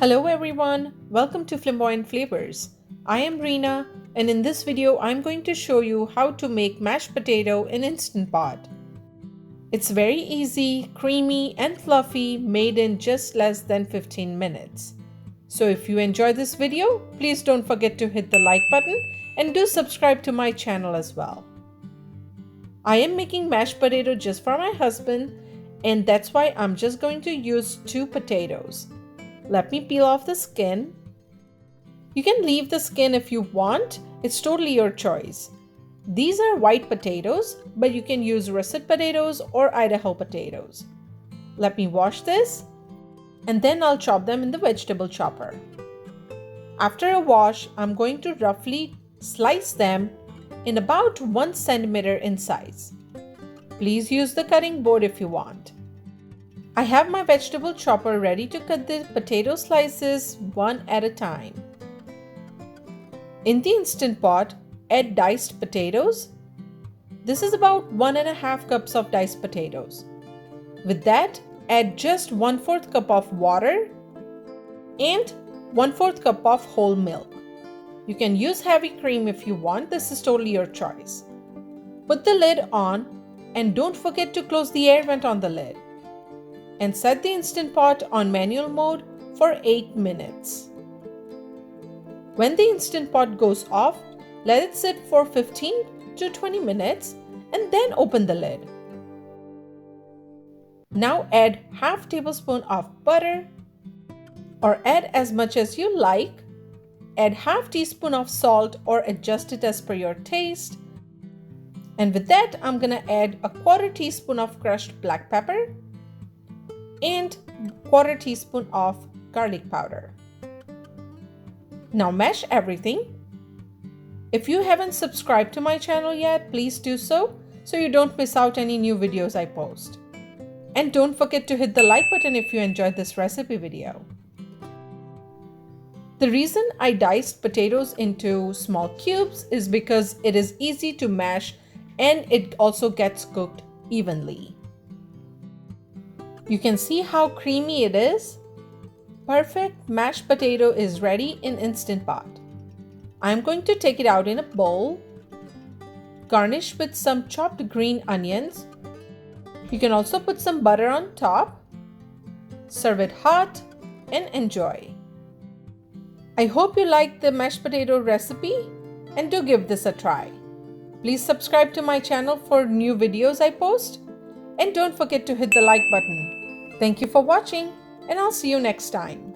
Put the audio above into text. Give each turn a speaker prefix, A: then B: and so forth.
A: Hello everyone, welcome to Flamboyant Flavors. I am Reena and in this video I'm going to show you how to make mashed potato in Instant Pot. It's very easy, creamy and fluffy, made in just less than 15 minutes. So if you enjoyed this video, please don't forget to hit the like button and do subscribe to my channel as well. I am making mashed potato just for my husband and that's why I'm just going to use 2 potatoes. Let me peel off the skin. You can leave the skin if you want, it's totally your choice. These are white potatoes, but you can use russet potatoes or Idaho potatoes. Let me wash this and then I'll chop them in the vegetable chopper. After a wash, I'm going to roughly slice them in about 1 centimeter in size. Please use the cutting board if you want. I have my vegetable chopper ready to cut the potato slices one at a time. In the Instant Pot, add diced potatoes. This is about 1.5 cups of diced potatoes. With that, add just 1/4 cup of water and 1/4 cup of whole milk. You can use heavy cream if you want, this is totally your choice. Put the lid on and don't forget to close the air vent on the lid. And set the Instant Pot on manual mode for 8 minutes. When the Instant Pot goes off, let it sit for 15 to 20 minutes and then open the lid. Now add half tablespoon of butter or add as much as you like. Add half teaspoon of salt or adjust it as per your taste. And with that, I'm gonna add a 1/4 teaspoon of crushed black pepper and 1/4 teaspoon of garlic powder. Now mash everything. If you haven't subscribed to my channel yet, please do so you don't miss out any new videos I post. And don't forget to hit the like button if you enjoyed this recipe video. The reason I diced potatoes into small cubes is because it is easy to mash and it also gets cooked evenly. You can see how creamy it is. Perfect mashed potato is ready in Instant Pot. I'm going to take it out in a bowl. Garnish with some chopped green onions. You can also put some butter on top. Serve it hot and enjoy. I hope you liked the mashed potato recipe and do give this a try. Please subscribe to my channel for new videos I post and don't forget to hit the like button. Thank you for watching and I'll see you next time.